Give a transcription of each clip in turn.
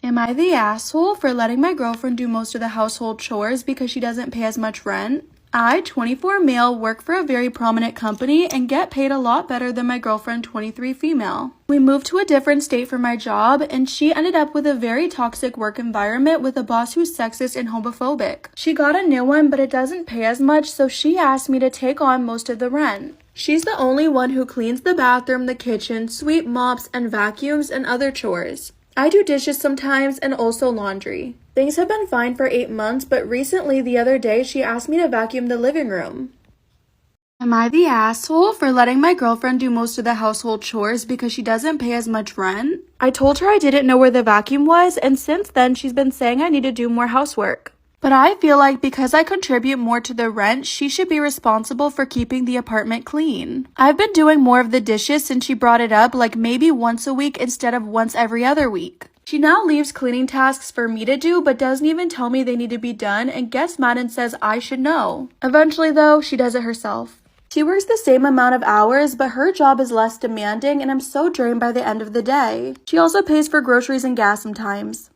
Am I the asshole for letting my girlfriend do most of the household chores because she doesn't pay as much rent? I, 24 male, work for a very prominent company and get paid a lot better than my girlfriend, 23 female. We moved to a different state for my job, and she ended up with a very toxic work environment with a boss who's sexist and homophobic. She got a new one, but it doesn't pay as much, so she asked me to take on most of the rent. She's the only one who cleans the bathroom, the kitchen, sweep, mops, and vacuums, and other chores. I do dishes sometimes and also laundry. Things have been fine for 8 months, but recently the other day she asked me to vacuum the living room. Am I the asshole for letting my girlfriend do most of the household chores because she doesn't pay as much rent? I told her I didn't know where the vacuum was, and since then she's been saying I need to do more housework. But I feel like because I contribute more to the rent, she should be responsible for keeping the apartment clean. I've been doing more of the dishes since she brought it up, like maybe once a week instead of once every other week. She now leaves cleaning tasks for me to do, but doesn't even tell me they need to be done and gets mad and says I should know. Eventually though, she does it herself. She works the same amount of hours, but her job is less demanding and I'm so drained by the end of the day. She also pays for groceries and gas sometimes.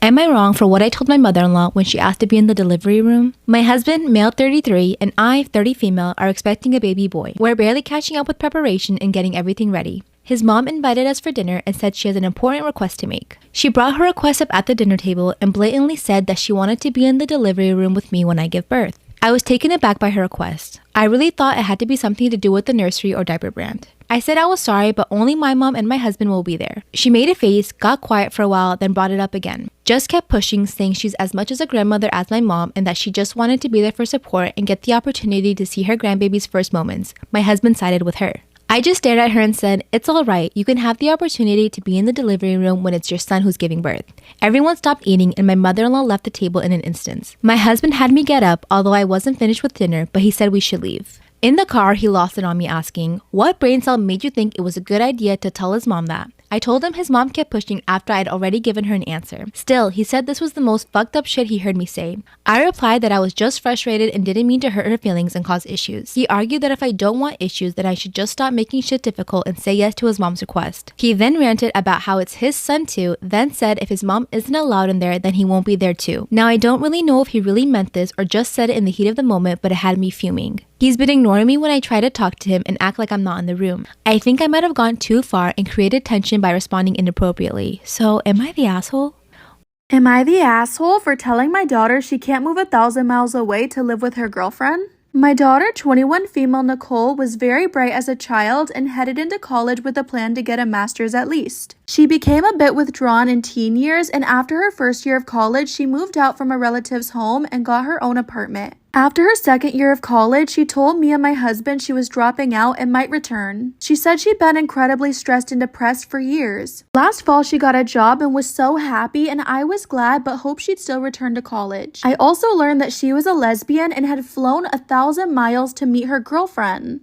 Am I wrong for what I told my mother-in-law when she asked to be in the delivery room? My husband, male 33, and I, 30 female, are expecting a baby boy. We're barely catching up with preparation and getting everything ready. His mom invited us for dinner and said she has an important request to make. She brought her request up at the dinner table and blatantly said that she wanted to be in the delivery room with me when I give birth. I was taken aback by her request. I really thought it had to be something to do with the nursery or diaper brand. I said I was sorry, but only my mom and my husband will be there. She made a face, got quiet for a while, then brought it up again. Just kept pushing, saying she's as much as a grandmother as my mom and that she just wanted to be there for support and get the opportunity to see her grandbaby's first moments. My husband sided with her. I just stared at her and said, "It's all right. You can have the opportunity to be in the delivery room when it's your son who's giving birth." Everyone stopped eating and my mother-in-law left the table in an instant. My husband had me get up, although I wasn't finished with dinner, but he said we should leave. In the car, he lost it on me asking, "What brain cell made you think it was a good idea to tell his mom that?" I told him his mom kept pushing after I'd already given her an answer. Still, he said this was the most fucked up shit he heard me say. I replied that I was just frustrated and didn't mean to hurt her feelings and cause issues. He argued that if I don't want issues, then I should just stop making shit difficult and say yes to his mom's request. He then ranted about how it's his son too, then said if his mom isn't allowed in there, then he won't be there too. Now I don't really know if he really meant this or just said it in the heat of the moment, but it had me fuming. He's been ignoring me when I try to talk to him and act like I'm not in the room. I think I might have gone too far and created tension by responding inappropriately. So, am I the asshole? Am I the asshole for telling my daughter she can't move 1,000 miles away to live with her girlfriend? My daughter, 21 female Nicole, was very bright as a child and headed into college with a plan to get a master's at least. She became a bit withdrawn in teen years, and after her first year of college, she moved out from a relative's home and got her own apartment. After her second year of college, she told me and my husband she was dropping out and might return. She said she'd been incredibly stressed and depressed for years. Last fall, she got a job and was so happy, and I was glad but hoped she'd still return to college. I also learned that she was a lesbian and had flown 1,000 miles to meet her girlfriend.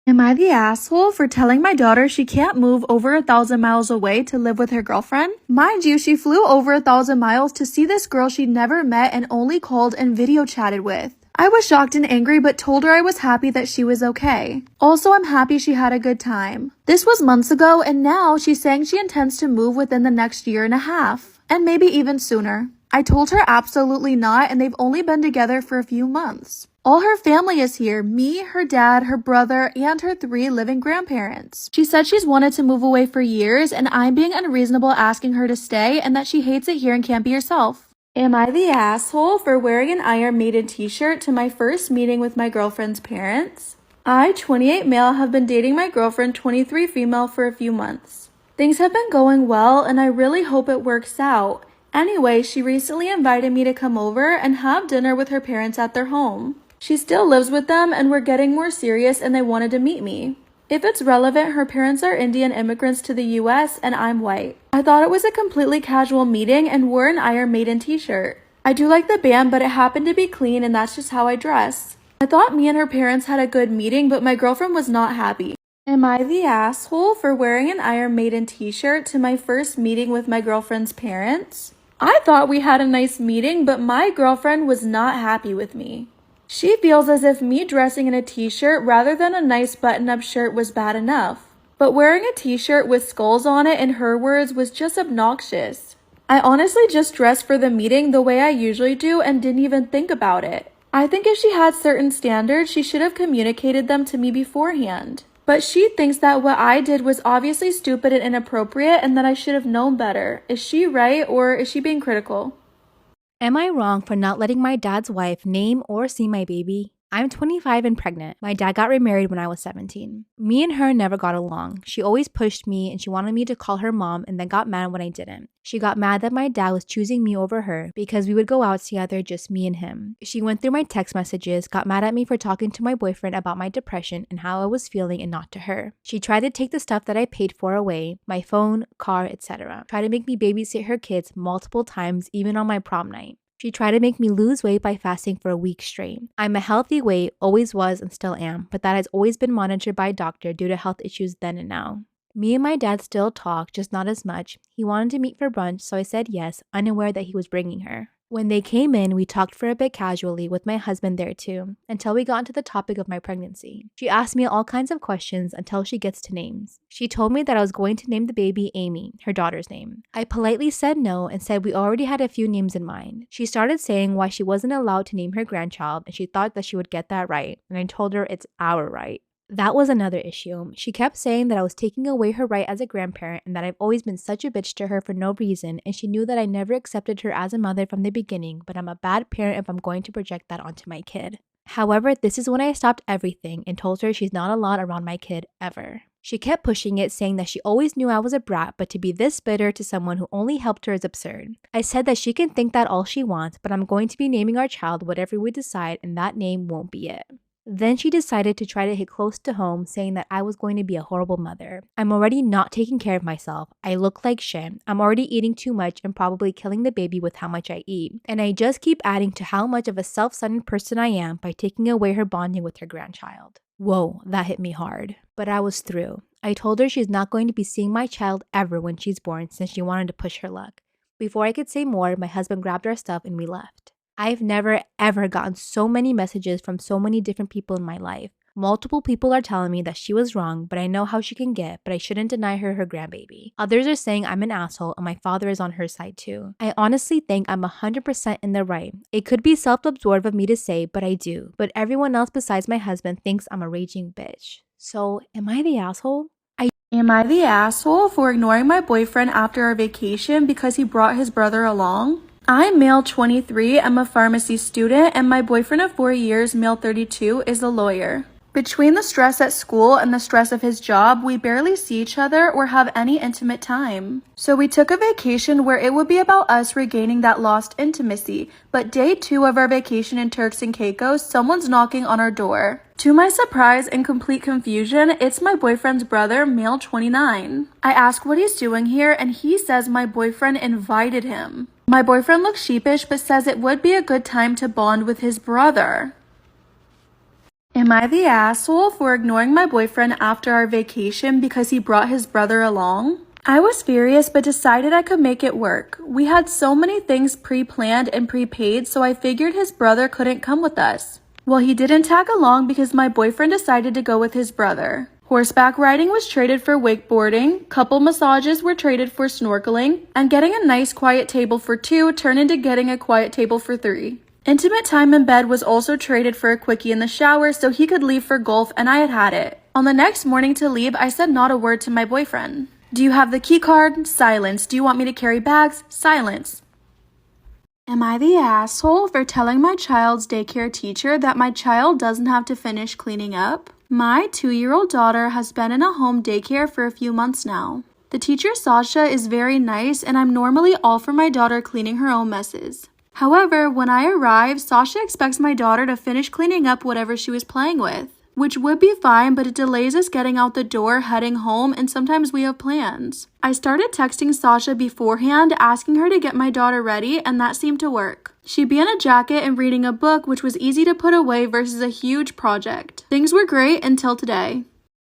Am I the asshole for telling my daughter she can't move over 1,000 miles away to live with her girlfriend? Mind you, she flew over 1,000 miles to see this girl she'd never met and only called and video chatted with. I was shocked and angry but told her I was happy that she was okay. Also, I'm happy she had a good time. This was months ago and now she's saying she intends to move within the next year and a half. And maybe even sooner. I told her absolutely not and they've only been together for a few months. All her family is here, me, her dad, her brother, and her 3 living grandparents. She said she's wanted to move away for years and I'm being unreasonable asking her to stay and that she hates it here and can't be herself. Am I the asshole for wearing an Iron Maiden t-shirt to my first meeting with my girlfriend's parents? I, 28 male, have been dating my girlfriend, 23 female, for a few months. Things have been going well and I really hope it works out. Anyway, she recently invited me to come over and have dinner with her parents at their home. She still lives with them and we're getting more serious and they wanted to meet me. If it's relevant, her parents are Indian immigrants to the US and I'm white. I thought it was a completely casual meeting and wore an Iron Maiden t-shirt. I do like the band, but it happened to be clean and that's just how I dress. I thought me and her parents had a good meeting, but my girlfriend was not happy. Am I the asshole for wearing an Iron Maiden t-shirt to my first meeting with my girlfriend's parents? I thought we had a nice meeting, but my girlfriend was not happy with me. She feels as if me dressing in a t-shirt rather than a nice button-up shirt was bad enough. But wearing a t-shirt with skulls on it, in her words, was just obnoxious. I honestly just dressed for the meeting the way I usually do and didn't even think about it. I think if she had certain standards, she should have communicated them to me beforehand. But she thinks that what I did was obviously stupid and inappropriate and that I should have known better. Is she right, or is she being critical? Am I wrong for not letting my dad's wife name or see my baby? I'm 25 and pregnant. My dad got remarried when I was 17. Me and her never got along. She always pushed me and she wanted me to call her mom and then got mad when I didn't. She got mad that my dad was choosing me over her because we would go out together, just me and him. She went through my text messages, got mad at me for talking to my boyfriend about my depression and how I was feeling and not to her. She tried to take the stuff that I paid for away, my phone, car, etc. Tried to make me babysit her kids multiple times, even on my prom night. She tried to make me lose weight by fasting for a week straight. I'm a healthy weight, always was and still am, but that has always been monitored by a doctor due to health issues then and now. Me and my dad still talk, just not as much. He wanted to meet for brunch, so I said yes, unaware that he was bringing her. When they came in, we talked for a bit casually with my husband there too, until we got into the topic of my pregnancy. She asked me all kinds of questions until she gets to names. She told me that I was going to name the baby Amy, her daughter's name. I politely said no and said we already had a few names in mind. She started saying why she wasn't allowed to name her grandchild and she thought that she would get that right, and I told her it's our right. That was another issue. She kept saying that I was taking away her right as a grandparent and that I've always been such a bitch to her for no reason, and she knew that I never accepted her as a mother from the beginning, but I'm a bad parent if I'm going to project that onto my kid. However, this is when I stopped everything and told her she's not allowed around my kid ever. She kept pushing it, saying that she always knew I was a brat, but to be this bitter to someone who only helped her is absurd. I said that she can think that all she wants, but I'm going to be naming our child whatever we decide, and that name won't be it. Then she decided to try to hit close to home, saying that I was going to be a horrible mother. I'm already not taking care of myself. I look like shit. I'm already eating too much and probably killing the baby with how much I eat. And I just keep adding to how much of a self-centered person I am by taking away her bonding with her grandchild. Whoa, that hit me hard. But I was through. I told her she's not going to be seeing my child ever when she's born, since she wanted to push her luck. Before I could say more, my husband grabbed our stuff and we left. I've never ever gotten so many messages from so many different people in my life. Multiple people are telling me that she was wrong, but I know how she can get, but I shouldn't deny her her grandbaby. Others are saying I'm an asshole and my father is on her side too. I honestly think I'm 100% in the right. It could be self-absorbed of me to say, but I do. But everyone else besides my husband thinks I'm a raging bitch. So, am I the asshole? Am I the asshole for ignoring my boyfriend after our vacation because he brought his brother along? I'm male 23, I'm a pharmacy student, and my boyfriend of 4 years, male 32, is a lawyer. Between the stress at school and the stress of his job, we barely see each other or have any intimate time. So we took a vacation where it would be about us regaining that lost intimacy, but day 2 of our vacation in Turks and Caicos, someone's knocking on our door. To my surprise and complete confusion, it's my boyfriend's brother, male 29. I ask what he's doing here, and he says my boyfriend invited him. My boyfriend looks sheepish but says it would be a good time to bond with his brother. Am I the asshole for ignoring my boyfriend after our vacation because he brought his brother along? I was furious but decided I could make it work. We had so many things pre-planned and prepaid, so I figured his brother couldn't come with us. Well, he didn't tag along because my boyfriend decided to go with his brother. Horseback riding was traded for wakeboarding, couple massages were traded for snorkeling, and getting a nice quiet table for 2 turned into getting a quiet table for 3. Intimate time in bed was also traded for a quickie in the shower so he could leave for golf, and I had it. On the next morning to leave, I said not a word to my boyfriend. Do you have the key card? Silence. Do you want me to carry bags? Silence. Am I the asshole for telling my child's daycare teacher that my child doesn't have to finish cleaning up? My 2-year-old daughter has been in a home daycare for a few months now. The teacher Sasha is very nice, and I'm normally all for my daughter cleaning her own messes. However, when I arrive, Sasha expects my daughter to finish cleaning up whatever she was playing with, which would be fine, but it delays us getting out the door, heading home, and sometimes we have plans. I started texting Sasha beforehand, asking her to get my daughter ready, and that seemed to work. She'd be in a jacket and reading a book, which was easy to put away versus a huge project. Things were great until today.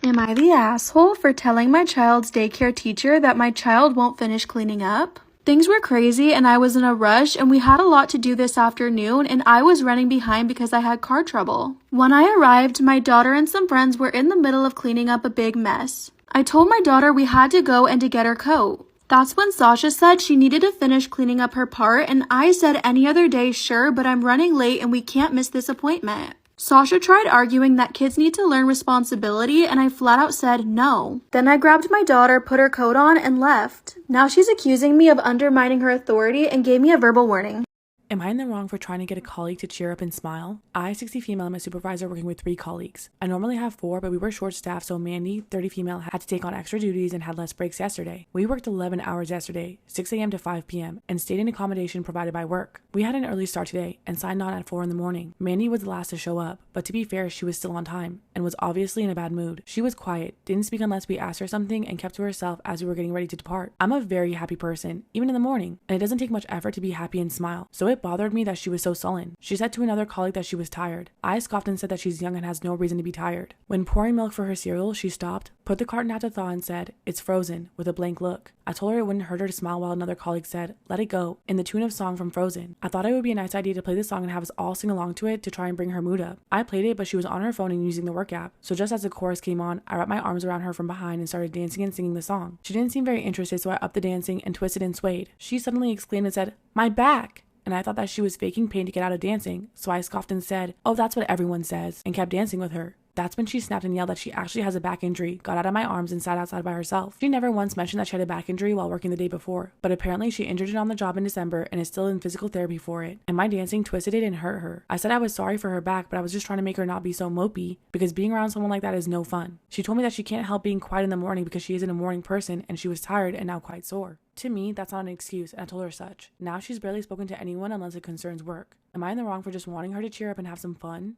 Am I the asshole for telling my child's daycare teacher that my child won't finish cleaning up? Things were crazy and I was in a rush, and we had a lot to do this afternoon, and I was running behind because I had car trouble. When I arrived, my daughter and some friends were in the middle of cleaning up a big mess. I told my daughter we had to go and to get her coat. That's when Sasha said she needed to finish cleaning up her part, and I said any other day, sure, but I'm running late and we can't miss this appointment. Sasha tried arguing that kids need to learn responsibility, and I flat out said no. Then I grabbed my daughter, put her coat on, and left. Now she's accusing me of undermining her authority and gave me a verbal warning. Am I in the wrong for trying to get a colleague to cheer up and smile? I, 60 female, am a supervisor working with 3 colleagues. I normally have 4, but we were short-staffed, so Mandy, 30 female, had to take on extra duties and had less breaks yesterday. We worked 11 hours yesterday, 6 a.m. to 5 p.m., and stayed in accommodation provided by work. We had an early start today and signed on at 4 in the morning. Mandy was the last to show up, but to be fair, she was still on time and was obviously in a bad mood. She was quiet, didn't speak unless we asked her something, and kept to herself as we were getting ready to depart. I'm a very happy person, even in the morning, and it doesn't take much effort to be happy and smile, so it bothered me that she was so sullen. She said to another colleague that she was tired. I scoffed and said that she's young and has no reason to be tired. When pouring milk for her cereal, she stopped, put the carton out to thaw and said, "It's frozen," with a blank look. I told her it wouldn't hurt her to smile while another colleague said, "Let it go," in the tune of song from Frozen. I thought it would be a nice idea to play the song and have us all sing along to it to try and bring her mood up. I played it, but she was on her phone and using the work app. So just as the chorus came on, I wrapped my arms around her from behind and started dancing and singing the song. She didn't seem very interested, so I upped the dancing and twisted and swayed. She suddenly exclaimed and said, "My back!" And I thought that she was faking pain to get out of dancing, so I scoffed and said, "Oh, that's what everyone says," and kept dancing with her. That's when she snapped and yelled that she actually has a back injury, got out of my arms, and sat outside by herself. She never once mentioned that she had a back injury while working the day before, but apparently she injured it on the job in December and is still in physical therapy for it, and my dancing twisted it and hurt her. I said I was sorry for her back, but I was just trying to make her not be so mopey, because being around someone like that is no fun. She told me that she can't help being quiet in the morning because she isn't a morning person and she was tired and now quite sore. To me, that's not an excuse, and I told her such. Now she's barely spoken to anyone unless it concerns work. Am I in the wrong for just wanting her to cheer up and have some fun?